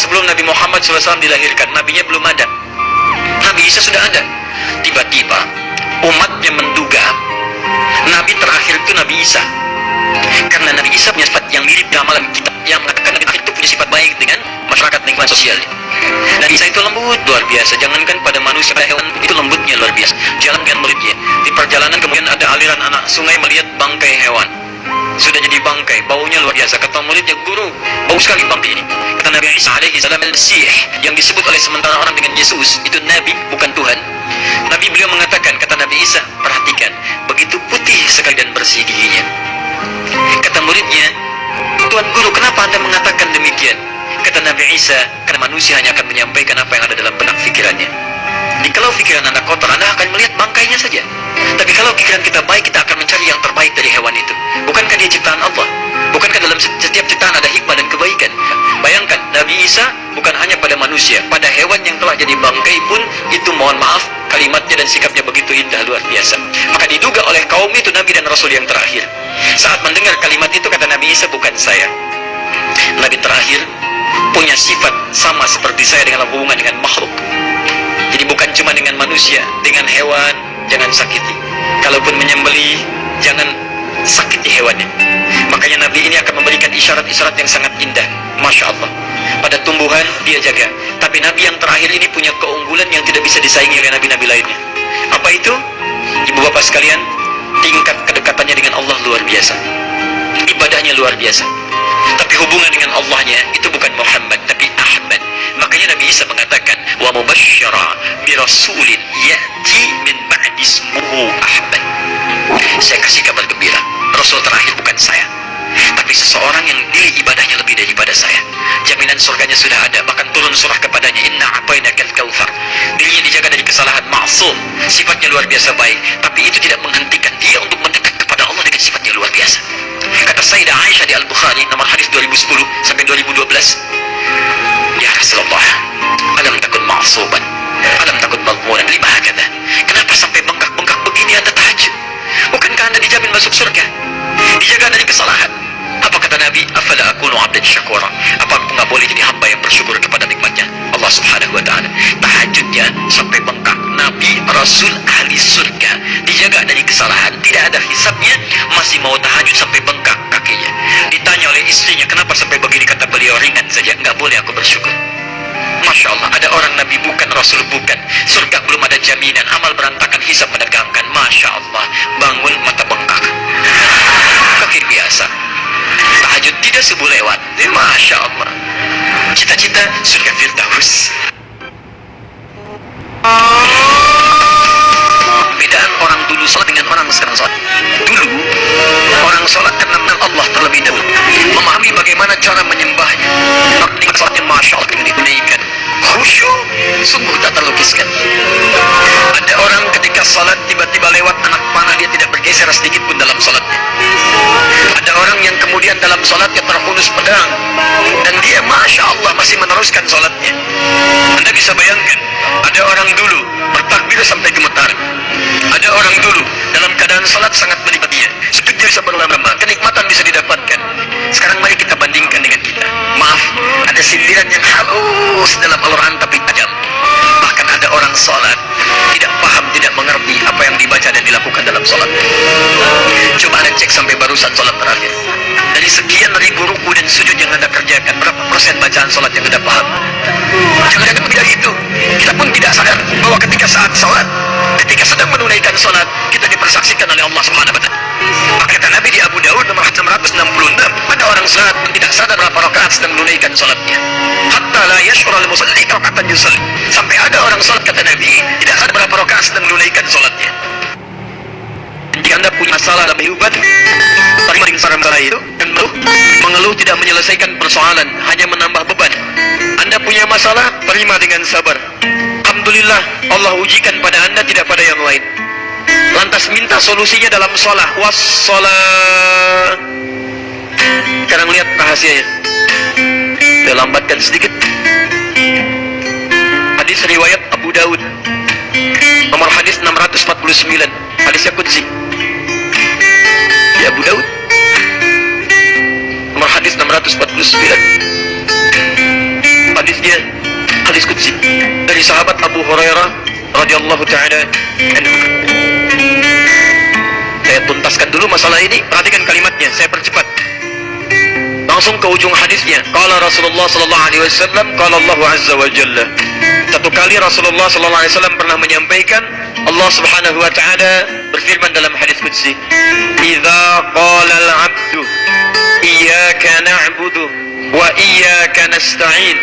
sebelum Nabi Muhammad SAW dilahirkan. Nabinya belum ada, Nabi Isa sudah ada. Tiba-tiba umatnya menduga Nabi terakhir itu Nabi Isa, karena Nabi Isa punya sifat yang mirip amalan kita, yang mengatakan Nabi terakhir itu punya sifat baik dengan masyarakat lingkungan sosialnya. Nabi Isa itu lembut luar biasa, jangankan pada manusia, pada hewan itu lembutnya luar biasa. Jalan dengan muridnya, di perjalanan kemudian ada aliran anak sungai melihat bangkai hewan, sudah jadi bangkai, baunya luar biasa. Kata muridnya, guru, bau sekali bangkai ini. Kata Nabi Isa alaihi salam, al-Masih, yang disebut oleh sementara orang dengan Yesus, itu Nabi, bukan Tuhan. Nabi beliau mengatakan, kata Nabi Isa, perhatikan, begitu putih sekali dan bersih giginya. Kata muridnya, Tuan Guru, kenapa Anda mengatakan demikian? Kata Nabi Isa, karena manusia hanya akan menyampaikan apa yang ada dalam benak pikirannya. Jadi kalau pikiran Anda kotor, Anda akan melihat bangkainya saja. Tapi kalau pikiran kita baik, kita akan mencari yang terbaik dari hewan itu. Bukankah dia ciptaan Allah? Bukankah dalam setiap ciptaan ada hikmah dan kebaikan? Bayangkan, Nabi Isa bukan hanya pada manusia, pada hewan yang telah jadi bangkai pun, itu mohon maaf, kalimatnya dan sikapnya begitu indah luar biasa. Maka diduga oleh kaum itu Nabi dan Rasul yang terakhir. Saat mendengar kalimat itu, kata Nabi Isa, bukan saya, Nabi terakhir punya sifat sama seperti saya dengan hubungan dengan makhluk. Jadi bukan cuma dengan manusia, dengan hewan jangan sakiti. Kalaupun menyembelih, jangan sakiti hewannya. Makanya Nabi ini akan memberikan isyarat-isyarat yang sangat indah. Masya Allah. Pada tumbuhan dia jaga. Tapi Nabi yang terakhir ini punya keunggulan yang tidak bisa disaingi oleh Nabi-Nabi lainnya. Apa itu? Ibu bapak sekalian, tingkat kedekatannya dengan Allah luar biasa, ibadahnya luar biasa. Tapi hubungan dengan Allahnya itu bukan Muhammad, tapi Ahmad. Makanya Nabi Isa mengatakan, wa mubasysyara bi rasulin ya'ti min ba'di ismuhu Ahmad. Saya kasih kabar gembira, Rasul terakhir bukan saya, tapi seseorang yang nilai ibadahnya lebih daripada saya. Jaminan surganya sudah ada, bahkan turun surah kepadanya, inna a'tainakal kautsar. Dirinya dijaga dari kesalahan, maksum, sifatnya luar biasa baik. Tapi itu tidak menghentikan dia untuk mendekat kepada Allah dengan sifatnya luar biasa. Kata Sayyidah Aisyah di Al-Bukhari, nomor hadis 2010 sampai 2012, ya Rasulullah, alam takun ma'suban, alam takun mazmunan, lima hakada. Kenapa sampai bengkak-bengkak begini Anda tahajud? Bukankah Anda dijamin masuk surga, dijaga dari kesalahan? Apa kata Nabi? Afala akunu abdan syakura. Apa aku nggak boleh jadi hamba yang bersyukur kepada nikmatnya Allah Subhanahu wa ta'ala? Tahajudnya sampai bengkak. Nabi, Rasul, ahli surga, dijaga dari kesalahan, tidak ada hisabnya, masih mau tahajud sampai bengkak kakinya. Ditanya oleh istrinya, kenapa sampai begini? Kata beliau, ringan saja, nggak boleh aku bersyukur. Masya Allah, ada orang Nabi bukan, Rasul bukan, surga belum ada jaminan, amal berantakan, hisab menegangkan. Masya Allah, bangun mata bengkak, kaki biasa, tahajud tidak subuh lewat. Masya Allah, cita-cita surga Firdaus. Bedaan orang dulu sholat dengan orang sekarang sholat. Dulu orang sholat karena mengenal Allah terlebih dahulu, memahami bagaimana cara menyembahnya. Nikmat sholatnya Masya Allah dengan ditunaikan, khusyuk, sungguh tak terlukiskan. Ada orang ketika sholat tiba-tiba lewat anak panah, dia tidak bergeser sedikit pun dalam sholatnya. Ada orang yang kemudian dalam sholatnya terhunus pedang, dan dia Masya Allah masih meneruskan sholatnya. Anda bisa bayangkan, ada orang dulu bertakbir sampai gemetar. Ada orang dulu dalam keadaan sholat sangat menikmatinya, sujudnya bisa berlama-lama, kenikmatan bisa didapatkan. Sekarang mari kita bandingkan dengan kita. Maaf, ada sindiran yang halus dalam Al-Quran tapi tajam. Bahkan ada orang sholat tidak paham, tidak mengerti apa yang dibaca dan dilakukan dalam sholat. Coba Anda cek sampai barusan sholat terakhir, dari sekian ribu ruku dan sujud yang Anda kerjakan, berapa persen bacaan sholat yang Anda paham? Jangan-jangan lebih dari itu. Kita pun tidak sadar bahwa ketika saat sholat, ketika sedang menunaikan sholat, kita dipersaksikan oleh Allah Subhanahu wa ta'ala. Kata Nabi di Abu Daud nomor 666, ada orang sholat tidak sadar berapa rakaat sedang menunaikan sholatnya. Hatta la yash'ur al-musalli raka'atan yusalli. Sampai ada orang sholat, kata Nabi, tidak sadar berapa rakaat sedang menunaikan sholatnya. Jika Anda punya masalah dalam kehidupan, terima dengan saran saya itu, dan mengeluh tidak menyelesaikan persoalan, hanya menambah beban. Anda punya masalah, terima dengan sabar. Alhamdulillah, Allah ujikan pada Anda, tidak pada yang lain. Lantas minta solusinya dalam sholat. Wassalah. Sekarang lihat rahasianya. Saya lambatkan sedikit. Hadis riwayat Abu Daud, nomor hadis 649, hadisnya Qudsi di Abu Daud, nomor hadis 649, hadis hadisnya hadis qudsi dari sahabat Abu Hurairah radhiyallahu taala anhu. Saya tuntaskan dulu masalah ini, perhatikan kalimatnya, saya percepat. Langsung ke ujung hadisnya. Qala Rasulullah sallallahu alaihi wasallam, qala Allah azza wa jalla. Satu kali Rasulullah sallallahu alaihi wasallam pernah menyampaikan, Allah Subhanahu wa taala berfirman dalam hadis qudsi, "Idza qala al-'abdu iyyaka na'budu wa iyyaka nasta'in."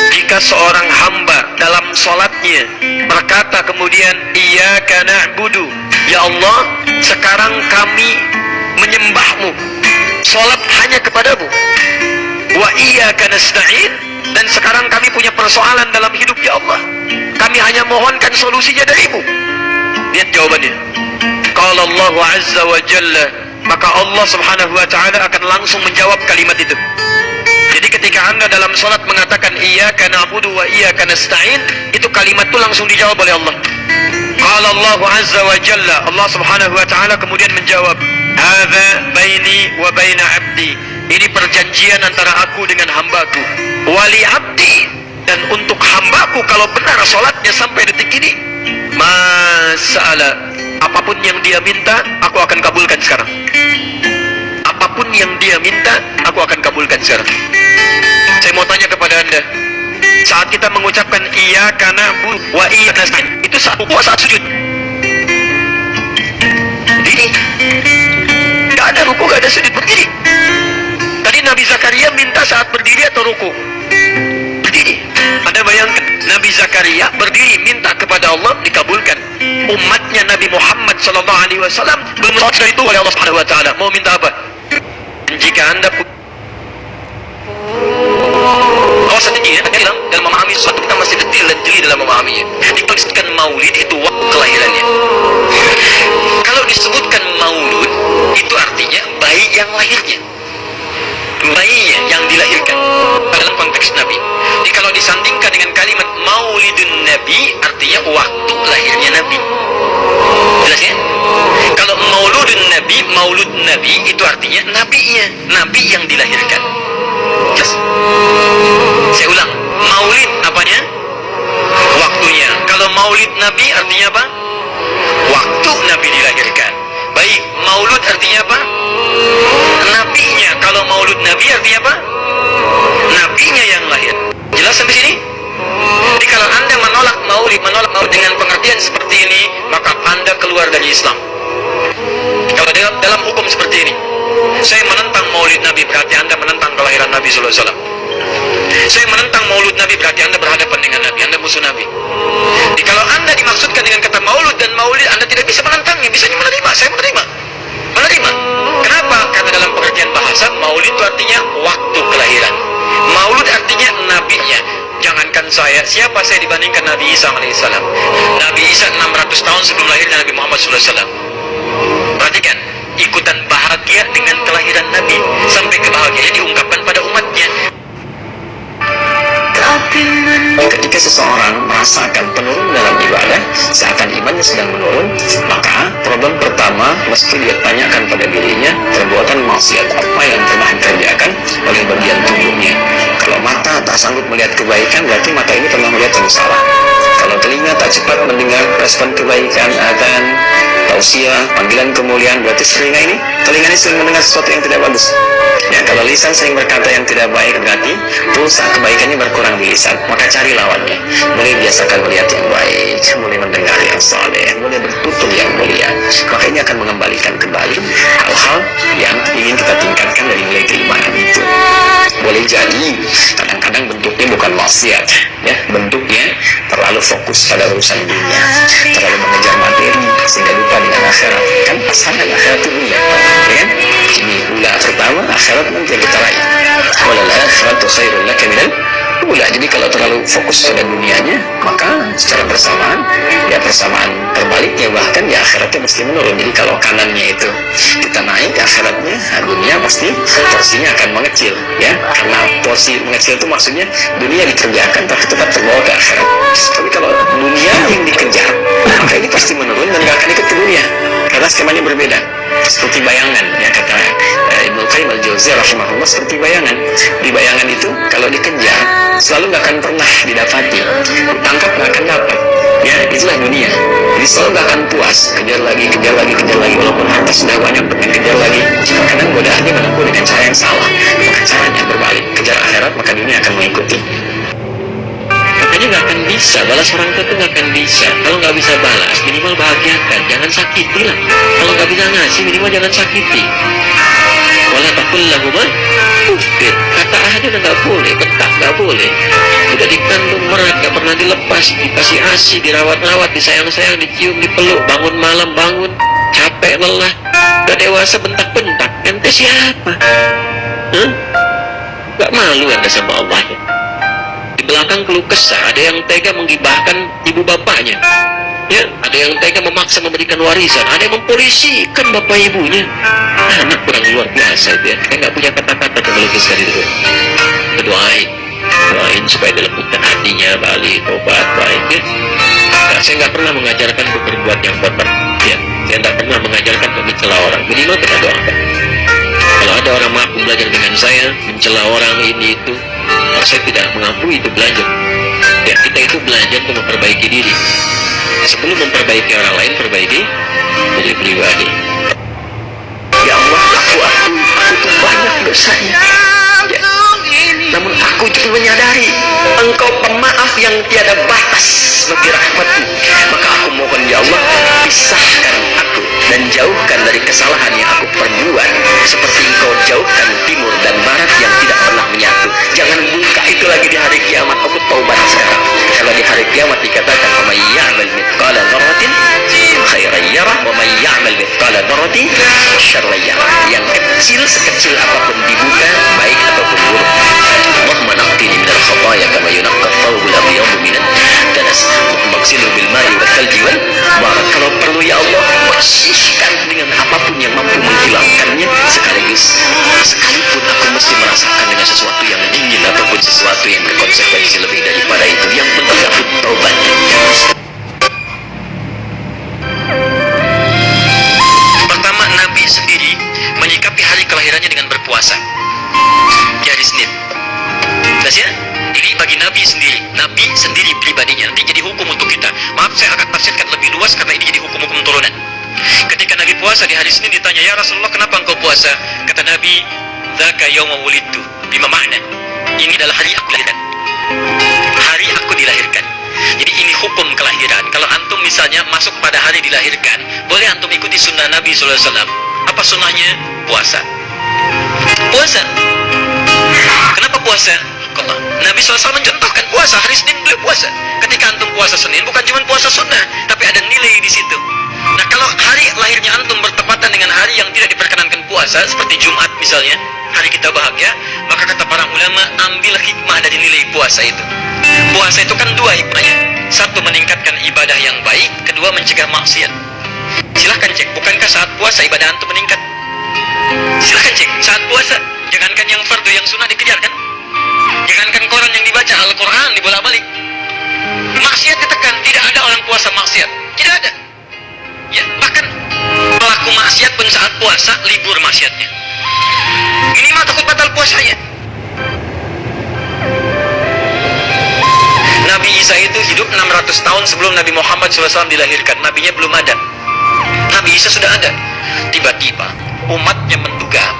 Jika seorang hamba dalam salatnya berkata kemudian, "Iyyaka na'budu," ya Allah, sekarang kami menyembahmu, salat hanya kepadamu. "Wa iyyaka nasta'in," dan sekarang kami punya persoalan dalam hidup, ya Allah, kami hanya mohonkan solusinya darimu. Lihat jawabannya. Qala Allah azza wa jalla, maka Allah Subhanahu wa taala akan langsung menjawab kalimat itu. Jadi ketika Anda dalam salat mengatakan iyyaka na'budu wa iyyaka nasta'in, itu kalimat itu langsung dijawab oleh Allah. Qala Allah azza wa jalla, Allah Subhanahu wa taala kemudian menjawab, "Hadza baini wa baina 'abdi." Ini perjanjian antara aku dengan hambaku. Wali abdi, dan untuk hambaku kalau benar salatnya sampai detik ini, masalah apapun yang dia minta, aku akan kabulkan sekarang. Apapun yang dia minta, aku akan kabulkan sekarang. Saya mau tanya kepada Anda, saat kita mengucapkan iyyaka na'budu wa iyyaka nasta'in, itu saat rukuk, saat sujud? Berdiri. Gak ada rukuk, gak ada sujud, berdiri. Tadi Nabi Zakaria minta saat berdiri atau ruku? Berdiri. Anda bayangkan, Nabi Zakaria berdiri minta kepada Allah, dikabulkan. Umatnya Nabi Muhammad SAW belum sholat dari itu oleh Allah Subhanahu wa taala. Mau minta apa? Jika Anda sedikit ya, dalam memahami sesuatu kita masih detail dan jeli dalam memahaminya. Dituliskan maulid itu waktu kelahirannya. Kalau disebutkan maulud, itu artinya bayi yang lahirnya, bayinya yang dilahirkan dalam konteks Nabi. Jadi kalau disandingkan dengan kalimat maulidun Nabi, artinya waktu lahirnya Nabi. Jelas ya? Kalau mauludun Nabi, maulud Nabi itu artinya nabinya, nabi yang dilahirkan. Jelas? Saya ulang, maulid apanya? Waktunya. Kalau maulid Nabi artinya apa? Waktu Nabi dilahirkan. Baik, maulud artinya apa? Nabinya. Kalau maulud Nabi artinya apa? Nabinya yang lahir. Jelas sampai sini? Jadi kalau Anda menolak maulid dengan pengertian seperti ini, maka Anda keluar dari Islam. Kalau dalam hukum seperti ini, saya menentang maulid Nabi, berarti Anda menentang kelahiran Nabi sallallahu alaihi wasallam. Saya menentang maulud Nabi, berarti Anda berhadapan dengan Nabi, Anda musuh Nabi. Jadi kalau Anda dimaksudkan dengan kata maulud dan maulid, Anda tidak bisa menentangnya, bisa menerima. Saya menerima. Kenapa? Karena dalam pengertian bahasa, maulid itu artinya waktu kelahiran, maulud artinya nabinya. Jangankan saya, siapa saya dibandingkan Nabi Isa alaihissalam? Nabi Isa 600 tahun sebelum lahirnya Nabi Muhammad sallallahu alaihi wasallam. Perhatikan, ikutan bahagia dengan kelahiran Nabi, sampai kebahagiaannya diungkapkan pada umatnya. Ketika seseorang merasakan penurunan dalam ibadah, seakan imannya sedang menurun, maka problem pertama mesti dia tanyakan pada dirinya, perbuatan maksiat apa yang pernah dikerjakan oleh bagian tubuhnya. Kalau mata tak sanggup melihat kebaikan, berarti mata ini pernah melihat yang salah. Kalau telinga tak cepat mendengar respon kebaikan, adzan, tausiah, panggilan kemuliaan, berarti telinga ini sering mendengar sesuatu yang tidak bagus. Ya, kalau lisan sering berkata yang tidak baik, berarti pulsa kebaikannya berkurang di lisan. Maka cari lawannya. Mulai biasakan melihat yang baik, mulai mendengar yang saleh, mulai bertutur yang mulia. Maka ini akan mengembalikan kembali hal-hal yang ingin kita tingkatkan dari nilai keimanan itu. Boleh jadi kadang-kadang bentuknya bukan maksiat, ya, bentuknya terlalu fokus pada urusan dunia, terlalu mengejar materi sehingga lupa dengan akhirat. Kan pasangan akhirat itu dunia, ya kan? Ini ula pertama, akhirat nanti yang kita raih. Walal akhiratu khairul laka minal ula. Jadi kalau terlalu fokus pada dunianya, maka secara bersamaan, ya persamaan terbaliknya, bahkan ya akhiratnya mesti menurun. Jadi kalau kanannya itu kita naik, akhiratnya, dunia pasti porsinya akan mengecil, ya. Karena porsi mengecil itu maksudnya dunia dikerjakan tapi tetap terbawa ke akhirat. Tapi kalau dunia yang dikejar, maka ini pasti menurun dan gak akan ikut ke dunia, karena skemanya berbeda. seperti bayangan, ya kata Ibnu Qayyim al-Jauziyah rahimahullah, seperti bayangan. Di bayangan itu kalau dikejar selalu nggak akan pernah didapati, ditangkap nggak akan dapat. Ya, itulah dunia. Jadi selalu nggak akan puas, kejar lagi, walaupun harta sudah banyak, pengen kejar lagi. Kadang godaannya menempuh dengan cara yang salah, maka caranya berbalik, kejar akhirat maka dunia akan mengikuti. Makanya nggak akan bisa balas orang tua, itu nggak akan bisa. Kalau nggak bisa balas, minimal bahagiakan, jangan sakiti lah. Kalau nggak bisa ngasih, minimal jangan sakiti. Wala taqul lahuma uffin, kata aja udah nggak boleh, bentak nggak boleh. Udah dikandung merat, nggak pernah dilepas, dikasih asi, dirawat-rawat, disayang-sayang, dicium, dipeluk, bangun malam bangun, capek lelah, udah dewasa bentak-bentak, ente siapa? Nggak malu anda sama Allah ya? Di belakang keluh kesah, ada yang tega menggibahkan ibu bapaknya, ya, ada yang tega memaksa memberikan warisan, ada yang mempolisikan bapak ibunya. Anak kurang luar biasa itu ya, kayak nggak punya kata-kata untuk melukiskan itu. Doain supaya dilembutkan hatinya, balik, tobat, baik ya. Nah, saya nggak pernah mengajarkan untuk berbuat yang kotor ya. Saya nggak pernah mengajarkan untuk mencela orang, minimal kita doakan. Kalau ada orang mampu belajar dengan saya, mencela orang ini itu, saya tidak mengakui itu belajar ya. Kita itu belajar untuk memperbaiki diri. Sebelum memperbaiki orang lain, perbaiki diri pribadi. Ya Allah, aku tuh banyak dosanya ya. Namun aku juga menyadari Engkau pemaaf yang tiada batas bagi rahmat-Mu. Maka aku mohon ya Allah, pisahkan aku dan jauhkan dari kesalahan yang aku perbuat, seperti Engkau jauhkan timur dan barat yang tidak pernah menyatu. Jangan buka itu lagi di hari kiamat. Aku taubat sekarang. Kalau di hari kiamat dikatakan wa may ya'mal mithqala dzarratin khairan yarah wa may ya'mal mithqala dzarratin syarran yarah. Yang kecil sekecil apapun dibuka, baik ataupun buruk. Allahumma naqqini minal khataaya kama yunaqqa ath-thawbul abyadu minad danas waghsilhu bil ma'i wal thalji wal barad. Kalau perlu ya Allah, bersihkan dengan apapun yang mampu menghilangkannya, sekalipun aku mesti merasakan dengan sesuatu yang dingin ataupun sesuatu yang berkonsekuensi lebih daripada itu. Yang penting aku taubat. Pertama, Nabi sendiri menyikapi hari kelahirannya dengan berpuasa di hari Senin. Jelas ya? Ini bagi Nabi sendiri pribadinya. Nanti jadi hukum untuk kita. Maaf, saya akan tafsirkan lebih luas karena ini jadi hukum-hukum turunan. Ketika Nabi puasa di hari Senin, ditanya, ya Rasulullah, kenapa engkau puasa? Kata Nabi, dzaka yauma wulidtu. Bima makna? Ini adalah hari aku dilahirkan. Hari aku dilahirkan. Jadi ini hukum kelahiran. Kalau antum misalnya masuk pada hari dilahirkan, boleh antum ikuti sunnah Nabi SAW. Apa sunnahnya? Puasa. Puasa. Kenapa puasa? Allah. Nabi SAW mencontohkan puasa. Hari Senin beliau puasa. Ketika antum puasa Senin, bukan cuma puasa sunnah, tapi ada nilai di situ. Nah, kalau hari lahirnya antum bertepatan dengan hari yang tidak diperkenankan puasa, seperti Jumat misalnya, hari kita bahagia, maka kata para ulama, ambil hikmah dari nilai puasa itu. Puasa itu kan dua hikmahnya. Satu, meningkatkan ibadah yang baik. Kedua, mencegah maksiat. Silahkan cek, bukankah saat puasa ibadah antum meningkat? Silahkan cek, saat puasa, jangankan yang fardu, yang sunnah dikejar kan? Jangankan koran yang dibaca, Al-Quran dibolak-balik. Maksiat ditekan, tidak ada orang puasa maksiat. Tidak ada. Ya, bahkan pelaku maksiat pun saat puasa libur maksiatnya. Minimal takut batal puasanya. Nabi Isa itu hidup 600 tahun sebelum Nabi Muhammad SAW dilahirkan. Nabinya belum ada. Nabi Isa sudah ada. Tiba-tiba umatnya menduga